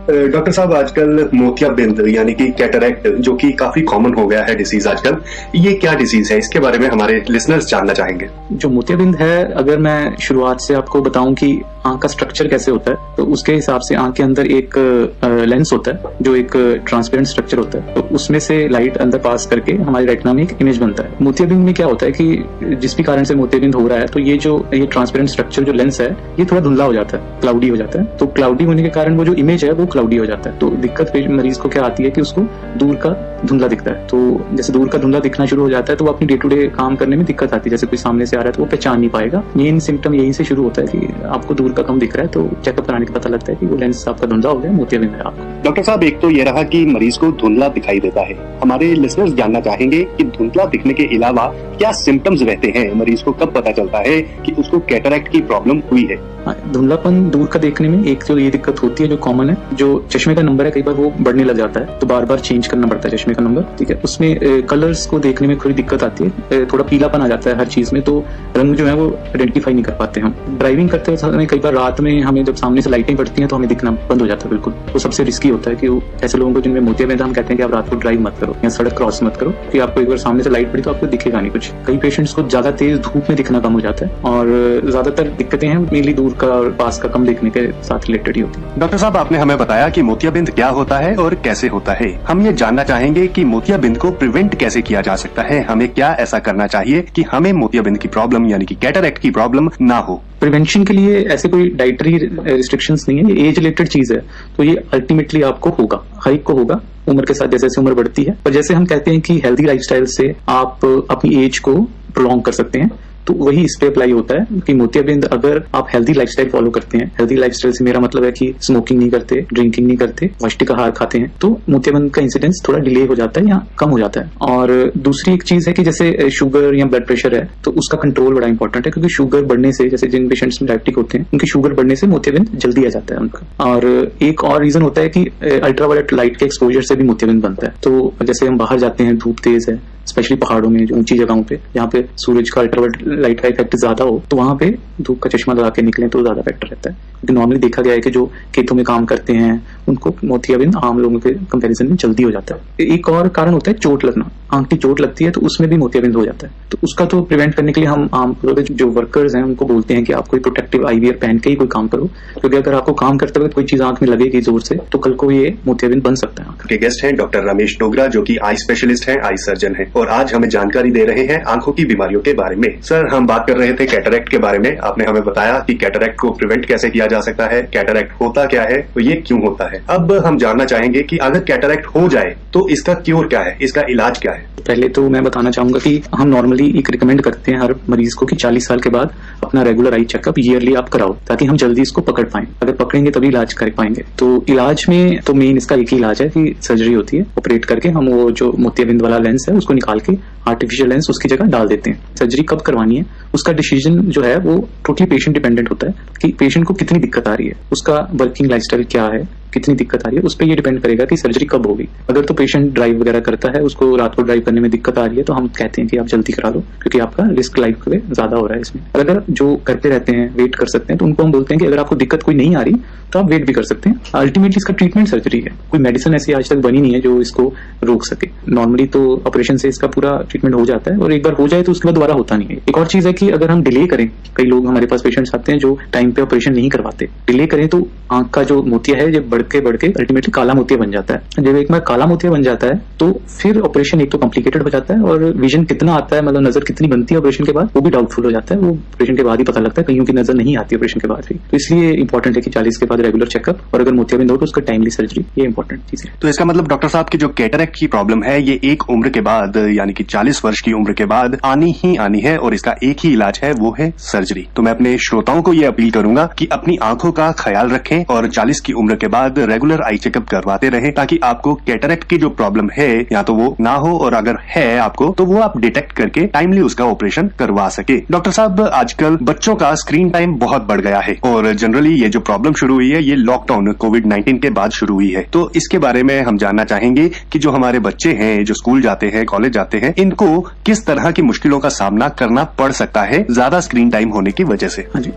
Doctor साहब, आजकल मोतियाबिंद यानी कि कैटरैक्ट जो कि काफी कॉमन हो गया है डिसीज आजकल, ये क्या डिसीज है? इसके बारे में हमारे लिसनर्स जानना चाहेंगे। जो मोतियाबिंद है, अगर मैं शुरुआत से आपको बताऊं कि आंख का स्ट्रक्चर कैसे होता है, तो उसके हिसाब से आंख के अंदर एक लेंस होता है जो एक ट्रांसपेरेंट स्ट्रक्चर होता है, तो उसमें से लाइट अंदर पास करके हमारी रेटिना में एक इमेज बनता है। मोतियाबिंद में क्या होता है कि जिस भी कारण से मोतियाबिंद हो रहा है, तो ये ट्रांसपेरेंट स्ट्रक्चर जो लेंस है, ये थोड़ा धुंधला हो जाता है, क्लाउडी हो जाता है। तो क्लाउडी होने के कारण वो जो इमेज है वो क्लाउडी हो जाता है। तो दिक्कत मरीज को क्या आती है कि उसको दूर का धुंधला दिखता है। तो जैसे दूर का धुंधला दिखना शुरू हो जाता है तो वो अपनी डे टू डे काम करने में दिक्कत आती है। जैसे कोई सामने से आ रहा है तो वो पहचान नहीं पाएगा। मेन सिम्टम यही से शुरू होता है कि आपको दूर का कम दिख रहा है, तो चेकअप कराने का पता लगता है कि वो लेंस आपका धुंधला हो गया, मोतियाबिंद है आपको। डॉक्टर साहब, एक तो ये रहा कि मरीज को धुंधला दिखाई देता है। हमारे लिसनर्स जानना चाहेंगे कि धुंधला दिखने के अलावा क्या सिम्टम्स रहते हैं? मरीज को कब पता चलता है कि उसको कैटरैक्ट की प्रॉब्लम हुई है? धुंधलापन दूर का देखने में एक तो ये दिक्कत होती है जो कॉमन है, जो चश्मे का नंबर है कई बार वो बढ़ने लग जाता है, तो बार बार चेंज करना पड़ता है चश्मे का नंबर। ठीक है, उसमें कलर्स को देखने में थोड़ी दिक्कत आती है, थोड़ा पीलापन आ जाता है हर चीज में, तो रंग जो है वो आइडेंटिफाई नहीं कर पाते हम। ड्राइविंग करते समय कई बार रात में हमें जब सामने से लाइटें पड़ती हैं तो हमें दिखना बंद हो जाता है बिल्कुल। वो सबसे रिस्की होता है कि ऐसे लोगों को जिनमें मोतियाबिंद, हम कहते हैं कि आप रात को ड्राइव मत करो या सड़क क्रॉस मत करो, कि आपको एक बार सामने से लाइट पड़ी तो आपको दिखेगा नहीं कुछ। कई पेशेंट्स को ज्यादा तेज धूप में दिखना कम हो जाता है, और ज्यादातर दिक्कतें हैं मेनली दूर का और पास का कम देखने के साथ रिलेटेड ही होती है। डॉक्टर साहब, आपने हमें बताया कि मोतियाबिंद क्या होता है और कैसे होता है। हम ये जानना चाहेंगे कि मोतियाबिंद को प्रिवेंट कैसे किया जा सकता है। हमें क्या ऐसा करना चाहिए कि हमें मोतियाबिंद की प्रॉब्लम यानी कि कैटरैक्ट की प्रॉब्लम ना हो? प्रिवेंशन के लिए ऐसे कोई डाइटरी रिस्ट्रिक्शंस नहीं है, ये एज रिलेटेड चीज है, तो ये अल्टीमेटली आपको होगा, हर एक को होगा उम्र के साथ, जैसे जैसे उम्र बढ़ती है। और जैसे हम कहते हैं कि हेल्दी लाइफस्टाइल से आप अपनी एज को प्रोलॉन्ग कर सकते हैं, तो वही इस पे अप्लाई होता है कि मोतियाबिंद अगर आप हेल्दी लाइफस्टाइल फॉलो करते हैं, हेल्दी लाइफस्टाइल से मेरा मतलब है कि स्मोकिंग नहीं करते, ड्रिंकिंग नहीं करते, पौष्टिक आहार खाते हैं, तो मोतियाबिंद का इंसिडेंस थोड़ा डिले हो जाता है या कम हो जाता है। और दूसरी एक चीज है कि जैसे शुगर या ब्लड प्रेशर है, तो उसका कंट्रोल बड़ा इंपॉर्टेंट है, क्योंकि शुगर बढ़ने से, जैसे जिन पेशेंट्स में डायबिटिक होते हैं उनकी शुगर बढ़ने से मोतियाबिंद जल्दी आ जाता है उनका। और एक और रीजन होता है कि अल्ट्रावायलेट लाइट के एक्सपोजर से भी मोतियाबिंद बनता है। तो जैसे हम बाहर जाते हैं, धूप तेज है, स्पेशली पहाड़ों में, जो ऊंची जगहों पे जहाँ पे सूरज का अल्ट्रावायलेट लाइट का इफेक्ट ज्यादा हो, तो वहां पे धूप का चश्मा लगा के निकले तो ज्यादा बेटर रहता है। क्योंकि नॉर्मली देखा गया है कि जो खेतों में काम करते हैं उनको मोतियाबिंद आम लोगों के कंपैरिजन में जल्दी हो जाता है। एक और कारण होता है चोट लगना, आंख की चोट लगती है तो उसमें भी मोतियाबिंद हो जाता है। तो उसका तो प्रिवेंट करने के लिए हम आम जो वर्कर्स हैं उनको बोलते हैं कि आप कोई प्रोटेक्टिव आईवियर पहन के ही कोई काम करो, क्योंकि अगर आपको काम करते वक्त कोई चीज आंख में लगेगी जोर से तो कल को ये मोतियाबिंद बन सकता है। के गेस्ट हैं डॉक्टर रमेश डोगरा, जो कि आई स्पेशलिस्ट हैं, आई सर्जन हैं, और आज हमें जानकारी दे रहे हैं आंखों की बीमारियों के बारे में। सर, हम बात कर रहे थे कैटरैक्ट के बारे में। आपने हमें बताया कि कैटरैक्ट को प्रिवेंट कैसे किया जा सकता है, कैटरैक्ट होता क्या है, तो ये क्यों होता है। अब हम जानना चाहेंगे कि अगर कैटरैक्ट हो जाए तो इसका क्योर क्या है, इसका इलाज क्या है? पहले तो मैं बताना चाहूंगा कि हम नॉर्मली एक रिकमेंड करते हैं हर मरीज को कि 40 साल के बाद अपना रेगुलर आई चेकअप ईयरली आप कराओ, ताकि हम जल्दी इसको पकड़ पाएं। अगर पकड़ेंगे तभी इलाज कर पाएंगे। तो इलाज में तो मेन इसका एक ही इलाज है कि सर्जरी होती है, ऑपरेट करके हम वो जो मोतियाबिंद वाला लेंस है उसको निकाल के आर्टिफिशियल लेंस उसकी जगह डाल देते हैं। सर्जरी कब करवानी है उसका डिसीजन जो है वो टोटली पेशेंट डिपेंडेंट होता है कि पेशेंट को कितनी दिक्कत आ रही है, उसका वर्किंग लाइफस्टाइल क्या है, कितनी दिक्कत आ रही है, उस पर ये डिपेंड करेगा कि सर्जरी कब होगी। अगर तो पेशेंट ड्राइव वगैरह करता है, उसको रात को ड्राइव करने में दिक्कत आ रही है, तो हम कहते हैं कि आप जल्दी करा लो, क्योंकि आपका रिस्क लाइफ पे ज्यादा हो रहा है इसमें। और अगर जो करते रहते हैं, वेट कर सकते हैं, तो उनको हम बोलते हैं कि अगर आपको दिक्कत कोई नहीं आ रही तो आप वेट भी कर सकते हैं। अल्टीमेटली इसका ट्रीटमेंट सर्जरी है, कोई मेडिसिन ऐसी आज तक बनी नहीं है जो इसको रोक सके। नॉर्मली तो ऑपरेशन से इसका पूरा ट्रीटमेंट हो जाता है, और एक बार हो जाए तो उसके बाद दोबारा होता नहीं है। एक और चीज है कि अगर हम डिले करें, कई लोग हमारे पास पेशेंट्स आते हैं जो टाइम पे ऑपरेशन नहीं करवाते, डिले करें तो आंख का जो मोतिया है ये बढ़ के अल्टीमेटली काला मोतिया बन जाता है। जब एक बार काला मोतिया बन जाता है तो फिर ऑपरेशन एक तो कॉम्प्लिकेटेड हो जाता है, और विजन कितना आता है, मतलब नजर कितनी बनती है ऑपरेशन के बाद, वो भी डाउटफुल हो जाता है। वो ऑपरेशन के बाद ही पता लगता है, कईयों की नजर नहीं आती ऑपरेशन के बाद भी। तो इसलिए इंपॉर्टेंट है कि 40 के बाद रेगुलर चेकअप, और अगर मोतियाबिंद हो तो उसका टाइमली सर्जरी, ये इंपॉर्टेंट चीज है। तो इसका मतलब डॉक्टर साहब की जो कैटरैक्ट की प्रॉब्लम है ये एक उम्र के बाद यानी कि 40 वर्ष की उम्र के बाद आनी ही आनी है, और इसका एक ही इलाज है, वो है सर्जरी। तो मैं अपने श्रोताओं को ये अपील करूंगा कि अपनी आंखों का ख्याल रखें और 40 की उम्र के बाद रेगुलर आई चेकअप करवाते रहें, ताकि आपको कैटरैक्ट की जो प्रॉब्लम है या तो वो ना हो, और अगर है आपको तो वो आप डिटेक्ट करके टाइमली उसका ऑपरेशन करवा सके। डॉक्टर साहब, आजकल बच्चों का स्क्रीन टाइम बहुत बढ़ गया है, और जनरली ये जो प्रॉब्लम शुरू हुई है ये लॉकडाउन कोविड-19 के बाद शुरू हुई है। तो इसके बारे में हम जानना चाहेंगे कि जो हमारे बच्चे हैं, जो स्कूल जाते हैं, कॉलेज जाते हैं, इनको किस तरह की मुश्किलों का सामना करना पड़ सकता है ज्यादा स्क्रीन टाइम होने की वजह से? हाँ जी,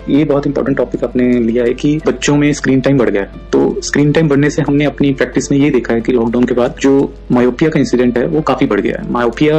ये बहुत इंपॉर्टेंट टॉपिक आपने लिया है कि बच्चों में स्क्रीन टाइम बढ़ गया है। तो स्क्रीन टाइम बढ़ने से हमने अपनी प्रैक्टिस में ये देखा है कि लॉकडाउन के बाद जो मायोपिया का इंसिडेंट है वो काफी बढ़ गया है। मायोपिया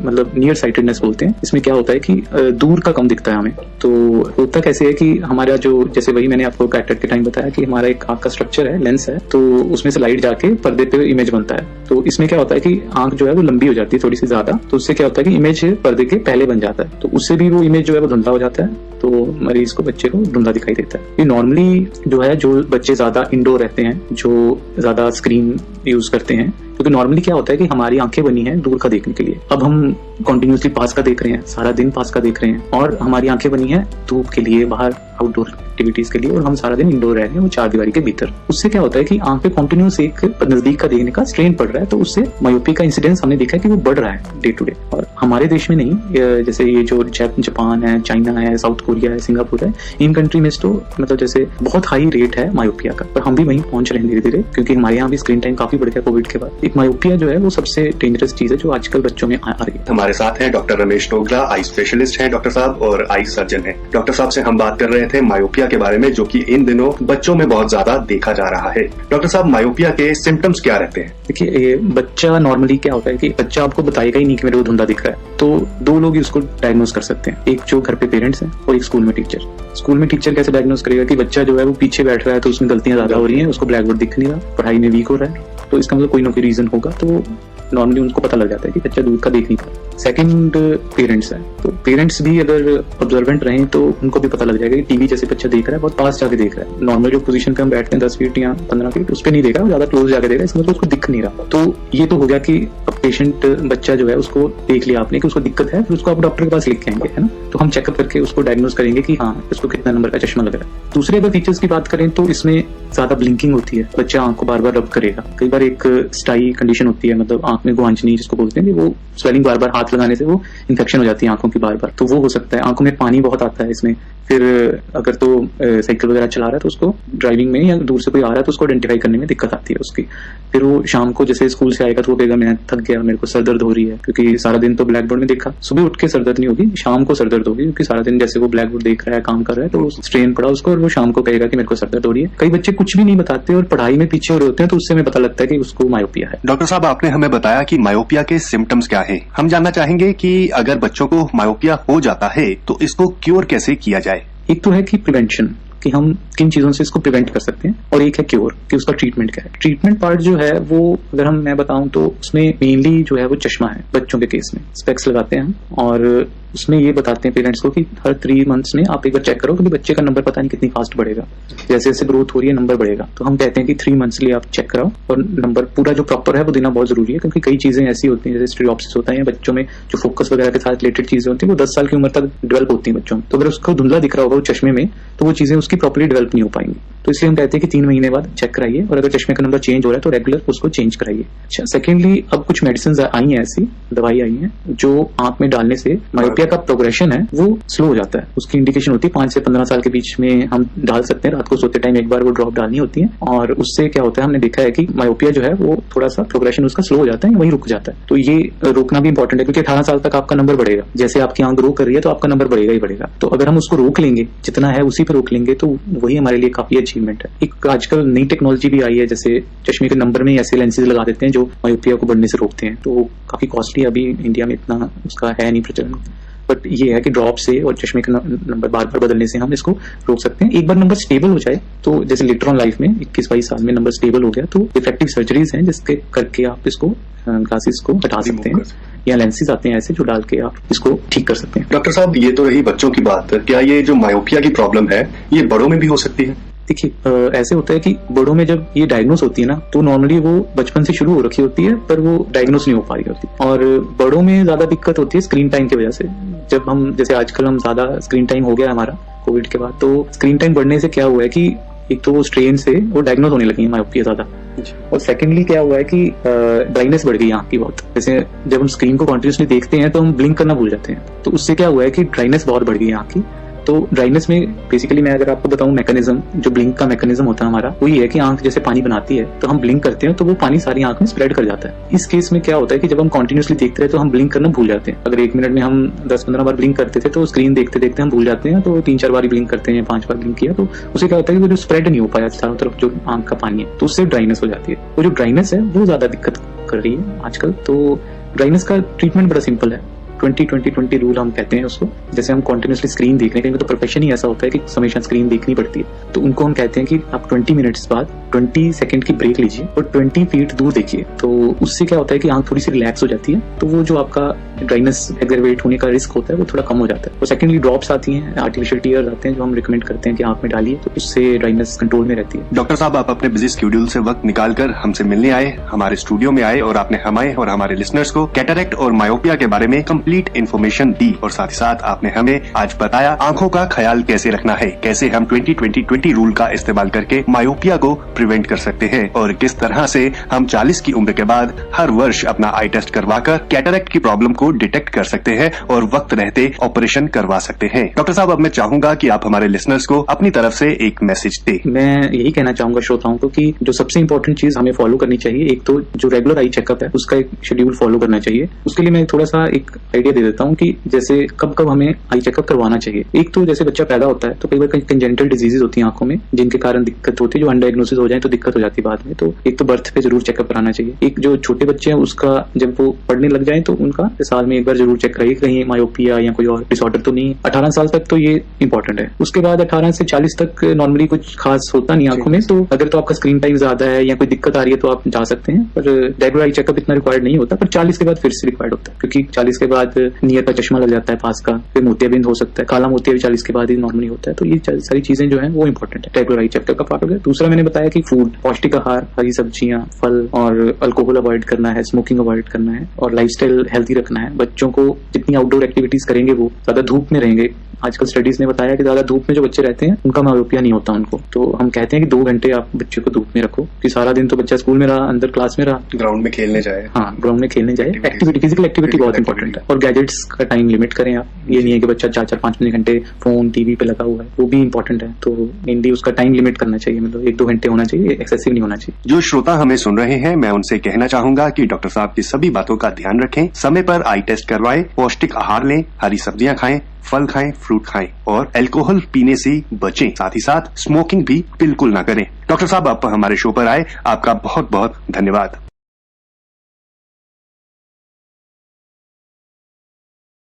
मतलब नियर साइटेडनेस बोलते हैं। इसमें क्या होता है कि दूर का कम दिखता है हमें। तो होता कैसे है कि हमारा जो, जैसे वही मैंने आपको कैटरेक्ट के टाइम बताया कि हमारा एक आंख का स्ट्रक्चर है, लेंस है, तो उसमें से लाइट जाके पर्दे पे इमेज बनता है। तो इसमें क्या होता है कि आंख जो है वो लंबी हो जाती है थोड़ी सी ज्यादा, तो उससे क्या होता है कि इमेज पर्दे के पहले बन जाता है, तो उससे भी वो इमेज जो है वो धुंधला हो जाता है, तो मरीज को, बच्चे को धुंधला दिखाई देता है। ये नॉर्मली जो है, जो बच्चे ज्यादा इंडोर रहते हैं, जो ज्यादा स्क्रीन यूज करते हैं, क्योंकि नॉर्मली क्या होता है कि हमारी आंखें बनी हैं दूर का देखने के लिए। अब हम कंटिन्यूअसली पास का देख रहे हैं, सारा दिन पास का देख रहे हैं, और हमारी आंखें बनी हैं धूप के लिए, बाहर आउटडोर एक्टिविटीज के लिए, और हम सारा दिन इंडोर रह रहे हैं वो चार दीवारी के भीतर। उससे क्या होता है कि आंख पे कंटिन्यूस एक नजदीक का देखने का स्ट्रेन पड़ रहा है, तो उससे मायोपिया का इंसिडेंस हमने देखा है कि वो बढ़ रहा है डे टू डे। और हमारे देश में नहीं, जैसे ये जो जापान है, चाइना है, साउथ कोरिया है, सिंगापुर है, इन कंट्री में तो मतलब जैसे बहुत हाई रेट है मायोपिया का, पर हम भी वहीं पहुंच रहे हैं धीरे धीरे, क्योंकि हमारे यहाँ भी स्क्रीन टाइम काफी बढ़ गया कोविड के बाद। एक मायोपिया जो है वो सबसे डेंजरस चीज है जो आजकल बच्चों में आ रही है। हमारे साथ हैं doctor Ramesh Dogra, eye specialist हैं डॉक्टर साहब, और आई सर्जन हैं। डॉक्टर साहब से हम बात कर रहे थे मायोपिया के बारे में, जो कि इन दिनों बच्चों में बहुत ज्यादा देखा जा रहा है। डॉक्टर साहब, मायोपिया के सिम्टम्स क्या रहते हैं? देखिए, ये बच्चा नॉर्मली क्या होता है कि बच्चा आपको बताएगा ही नहीं कि मेरे को धुंधला दिख रहा है, तो दो लोग ही उसको डायग्नोज कर सकते हैं, एक जो घर पे पेरेंट्स हैं और एक स्कूल में टीचर। स्कूल में टीचर कैसे डायग्नोज करेगा कि बच्चा जो है वो पीछे बैठ रहा है तो उसमें गलतियां ज्यादा हो रही हैं, उसको ब्लैक बोर्ड दिख नहीं रहा, पढ़ाई में वीक हो रहा है, तो इसका मतलब कोई ना कोई रीजन होगा, तो नॉर्मली उनको पता लग जाता है कि बच्चा दूर का देख नहीं पा। सेकंड पेरेंट्स है, तो पेरेंट्स भी अगर ऑब्जर्वेंट रहें तो उनको भी पता लग जाएगा कि टीवी जैसे बच्चा देख रहा है, बहुत पास जाके देख रहा है, नॉर्मल जो पोजीशन पे हम बैठते हैं 10 फीट या 15 फीट, उस पर नहीं देख रहा, ज्यादा क्लोज जाके देख रहा है, इसमें तो उसको दिख नहीं रहा। तो ये तो हो गया कि अब पेशेंट बच्चा जो है उसको देख लिया आपने कि उसको दिक्कत है, फिर उसको आप डॉक्टर के पास लेके आएंगे, है ना, तो हम चेकअप करके उसको डायग्नोज करेंगे कि हाँ इसको कितना नंबर का चश्मा लग रहा है। दूसरे अगर फीचर्स की बात करें तो इसमें ज्यादा ब्लिंकिंग होती है, बच्चा आंख को बार बार रब करेगा। कई बार एक स्टाई कंडीशन होती है, मतलब आंख में गुआंचनी जिसको बोलते हैं, वो स्वेलिंग बार बार हाथ लगाने से वो इन्फेक्शन हो जाती है आंखों की बार बार, तो वो हो सकता है। आंखों में पानी बहुत आता है इसमें। फिर अगर तो साइकिल वगैरह चला रहा है तो उसको ड्राइविंग में, या दूर से कोई आ रहा है तो उसको आइडेंटिफाई करने में दिक्कत आती है उसकी। फिर वो शाम को जैसे स्कूल से आएगा तो वो कहेगा मैं थक गया, मेरे को सर दर्द हो रही है, क्योंकि सारा दिन तो ब्लैक बोर्ड में देखा। सुबह उठ के सर दर्द नहीं होगी, शाम को सर दर्द होगी, क्योंकि सारा दिन जैसे वो ब्लैक बोर्ड देख रहा है, काम कर रहा है, तो स्ट्रेन पड़ा उसको, और वो शाम को कहेगा कि मेरे को सर दर्द हो रही है। कई बच्चे कुछ भी नहीं बताते और पढ़ाई में पीछे हो रहे होते हैं, तो उससे हमें पता लगता है कि उसको मायोपिया है। डॉक्टर साहब, आपने हमें बताया कि मायोपिया के सिम्टम्स क्या है। हम जानना चाहेंगे कि अगर बच्चों को मायोपिया हो जाता है तो इसको क्योर कैसे किया जाए? एक तो है कि प्रिवेंशन, कि हम किन चीजों से इसको प्रिवेंट कर सकते हैं, और एक है क्योर, कि उसका ट्रीटमेंट क्या है। ट्रीटमेंट पार्ट जो है वो अगर मैं बताऊं तो उसमें मेनली जो है वो चश्मा है। बच्चों के केस में स्पेक्स लगाते हैं हम, और उसमें ये बताते हैं पेरेंट्स को कि हर 3 मंथ्स में आप एक बार चेक करो, क्योंकि बच्चे का नंबर पता नहीं कितनी फास्ट बढ़ेगा, जैसे जैसे ग्रोथ हो रही है नंबर बढ़ेगा। तो हम कहते हैं कि 3 मंथ्स के लिए आप चेक कराओ, और नंबर पूरा जो प्रॉपर है वो देना बहुत जरूरी है, क्योंकि कई चीजें ऐसी होती हैं जैसे स्टीरियोप्सिस होता है, या बच्चों में जो फोकस वगैरह के साथ रिलेटेड चीजें होती है वो 10 साल की उम्र तक डेवलप होती है बच्चों में। तो अगर उसको धुंधला दिख रहा होगा वो चश्मे में, तो वो चीजें उसकी प्रॉपर्ली डेवलप नहीं हो पाएंगी। तो इसलिए हम कहते हैं कि 3 महीने बाद चेक कराइए, और अगर चश्मे का नंबर चेंज हो रहा है तो रेगुलर उसको चेंज कराइए। अच्छा, सेकेंडली अब कुछ मेडिसिन आई हैं, ऐसी दवाई आई है जो आंख में डालने से मायोपिया का प्रोग्रेशन है वो स्लो हो जाता है। उसकी इंडिकेशन होती है 5 से 15 साल के बीच में हम डाल सकते हैं, रात को सोते टाइम एक बार वो ड्रॉप डालनी होती है, और उससे क्या होता है हमने देखा है कि मायोपिया जो है वो थोड़ा सा प्रोग्रेशन उसका स्लो हो जाता है, वहीं रुक जाता है। तो ये रोकना भी इंपॉर्टेंट है, क्योंकि 18 साल तक आपका नंबर बढ़ेगा, जैसे आपकी आंख ग्रो कर रही है तो आपका नंबर बढ़ेगा ही बढ़ेगा। तो अगर हम उसको रोक लेंगे, जितना है उसी पर रोक लेंगे, तो वही हमारे लिए काफी अचीवमेंट है। एक आजकल नई टेक्नोलॉजी भी आई है, जैसे चश्मे के नंबर में ऐसे लेंसेज लगा देते हैं जो मायोपिया को बढ़ने से रोकते हैं, तो काफी कॉस्टली, अभी इंडिया में इतना उसका है नहीं प्रचलन। बट ये है कि ड्रॉप से और चश्मे का नंबर बार बार बदलने से हम इसको रोक सकते हैं। एक बार नंबर स्टेबल हो जाए, तो जैसे लेटर ऑन लाइफ में 21-22 साल में नंबर स्टेबल हो गया, तो इफेक्टिव सर्जरीज हैं जिसके करके आप इसको ग्लासेस को हटा सकते हैं, या लेंसेज आते हैं ऐसे जो डाल के आप इसको ठीक कर सकते हैं। डॉक्टर साहब, ये तो रही बच्चों की बात, क्या ये जो मायोपिया की प्रॉब्लम है ये बड़ों में भी हो सकती है? देखिए, ऐसे होता है कि बड़ों में जब ये डायग्नोस होती है ना, तो नॉर्मली वो बचपन से शुरू हो रखी होती है, पर वो डायग्नोस नहीं हो पा रही होती, और बड़ों में ज्यादा दिक्कत होती है स्क्रीन टाइम की वजह से। जब हम, जैसे आजकल हम ज्यादा स्क्रीन टाइम हो गया हमारा कोविड के बाद, तो स्क्रीन टाइम बढ़ने से क्या हुआ है कि एक तो वो स्ट्रेन से वो डायग्नोस होने लगी है मायोपिया ज्यादा, और सेकेंडली क्या हुआ है कि ड्राइनेस बढ़ गई आंख की बहुत। जैसे जब हम स्क्रीन को कंटिन्यूसली देखते हैं तो हम ब्लिंक करना भूल जाते हैं, तो उससे क्या हुआ है कि ड्राइनेस बहुत बढ़ गई है आंख की, तो ड्राइनेस में बेसिकली मैं अगर आपको बताऊं मैकेनिज्म, जो ब्लिंक का मैकेनिज्म होता है हमारा, वो ये है कि आंख जैसे पानी बनाती है तो हम ब्लिंक करते हैं तो वो पानी सारी आंख में स्प्रेड कर जाता है। इस केस में क्या होता है कि जब हम कंटिन्यूअसली देखते हैं तो हम ब्लिंक करना भूल जाते हैं। अगर 1 मिनट में हम 10-15 बार ब्लिंक करते थे तो स्क्रीन देखते देखते हम भूल जाते हैं, तो 3-4 बार ब्लिंक करते हैं, 5 बार ब्लिंक किया तो उससे क्या होता है कि वो जो स्प्रेड नहीं हो पाया चारों तरफ जो आंख का पानी है, तो उससे ड्राइनेस हो जाती है। वो जो ड्राइनेस है वो ज्यादा दिक्कत कर रही है आजकल। तो ड्राइनेस का ट्रीटमेंट बड़ा सिंपल है, 20-20-20 रूल हम कहते हैं उसको। जैसे हम कंटिन्यूअसली स्क्रीन देख रहे हैं, तो प्रोफेशन ही ऐसा होता है कि हमेशा स्क्रीन देखनी पड़ती है, तो उनको हम कहते हैं कि आप 20 मिनट्स बाद 20 सेकंड की ब्रेक लीजिए और 20 फीट दूर देखिए। तो उससे क्या होता है कि आंख थोड़ी सी रिलैक्स हो जाती है, तो वो जो आपका ड्राइनेस एग्रेवेट होने का रिस्क होता है वो थोड़ा कम हो जाता है। और सेकेंडली ड्रॉप्स आती हैं, आर्टिफिशियल टीयर्स आते हैं जो हम रिकमेंड करते हैं कि आंख में डालिए, तो उससे ड्राइनेस कंट्रोल में रहती है। डॉक्टर साहब, आप अपने बिजी शेड्यूल से वक्त निकालकर हमसे मिलने आए, हमारे स्टूडियो में आए और आपने हमें और हमारे लिसनर्स को कैटरेक्ट और मायोपिया के बारे में कंप्लीट इन्फॉर्मेशन दी, और साथ ही साथ आपने हमें आज बताया आंखों का ख्याल कैसे रखना है, कैसे हम 20-20-20 रूल का इस्तेमाल करके मायोपिया को प्रिवेंट कर सकते हैं, और किस तरह से हम 40 की उम्र के बाद हर वर्ष अपना आई टेस्ट करवाकर कैटरेक्ट की प्रॉब्लम को डिटेक्ट कर सकते हैं और वक्त रहते ऑपरेशन करवा सकते हैं। डॉक्टर साहब, अब मैं चाहूंगा कि आप हमारे लिसनर्स को अपनी तरफ से एक मैसेज दें। मैं यही कहना चाहूंगा श्रोताओं को कि जो सबसे इंपॉर्टेंट चीज हमें फॉलो करनी चाहिए, एक तो जो रेगुलर आई चेकअप है उसका एक शेड्यूल फॉलो करना चाहिए। उसके लिए मैं थोड़ा सा एक आइडिया दे देता हूँ कि जैसे कब कब हमें आई चेकअप करवाना चाहिए। एक तो जैसे बच्चा पैदा होता है तो कई बार कंजेनिटल डिजीजेज होती है आंखों में, जिनके कारण दिक्कत होती है, जो अनडायग्नोसिस हो जाए तो दिक्कत हो जाती है बाद में। तो एक तो बर्थ पे जरूर चेकअप कराना चाहिए। एक जो छोटे बच्चे हैं उसका जब वो पढ़ने लग जाए तो उनका साल में एक बार जरूर चेक कराइए, कहीं मायोपिया या कोई और डिसऑर्डर तो नहीं। 18 साल तक तो ये इंपॉर्टेंट है। उसके बाद 18 से 40 तक नॉर्मली कुछ खास होता नहीं आंखों में, तो अगर तो आपका स्क्रीन टाइम ज्यादा है या कोई दिक्कत आ रही है तो आप जा सकते हैं, पर रेगुलर आई चेकअप इतना रिक्वायर्ड नहीं होता। पर 40 के बाद फिर से रिक्वायर्ड होता है, क्योंकि 40 के बाद नियर का चश्मा लग जाता है पास का, फिर मोतियाबिंद हो सकता है, काला मोतिया भी 40 के बाद ही नॉर्मली होता है। तो ये सारी चीजें जो है वो इंपॉर्टेंट है, रेगुलर आई चेकअप का पार्ट हो गया। दूसरा मैंने बताया कि फूड, पौष्टिक आहार, हरी सब्जियां, फल, और अल्कोहल अवॉइड करना है, स्मोकिंग अवॉइड करना है, और लाइफस्टाइल हेल्थी रखना है। बच्चों को जितनी आउटडोर एक्टिविटीज करेंगे वो ज्यादा धूप में रहेंगे। आजकल स्टडीज ने बताया कि ज्यादा धूप में जो बच्चे रहते हैं उनका मायोपिया नहीं होता उनको। तो हम कहते हैं कि 2 घंटे आप बच्चे को धूप में रखो, कि सारा दिन तो बच्चा स्कूल में रहा, अंदर क्लास में रहा, ग्राउंड में खेलने जाए। हाँ, ग्राउंड में खेलने जाए। एक्टिविटी, फिजिकल एक्टिविटी बहुत इंपॉर्टेंट है। और गैजेट्स का टाइम लिमिट करें आप। ये नहीं है कि बच्चा 4-5 घंटे फोन टीवी पे लगा हुआ है, वो भी इंपॉर्टेंट है। तो मेनली उसका टाइम लिमिट करना चाहिए, मतलब 1-2 घंटे होना चाहिए, एक्सेसिव नहीं होना चाहिए। जो श्रोता हमें सुन रहे हैं, मैं उनसे कहना चाहूंगा कि डॉक्टर साहब की सभी बातों का ध्यान रखें, समय पर आई टेस्ट करवाएं, पौष्टिक आहार लें, हरी सब्जियां खाएं, फल खाएं, फ्रूट खाएं, और अल्कोहल पीने से बचें। साथ ही साथ स्मोकिंग भी बिल्कुल ना करें। डॉक्टर साहब, आप हमारे शो पर आए, आपका बहुत बहुत धन्यवाद।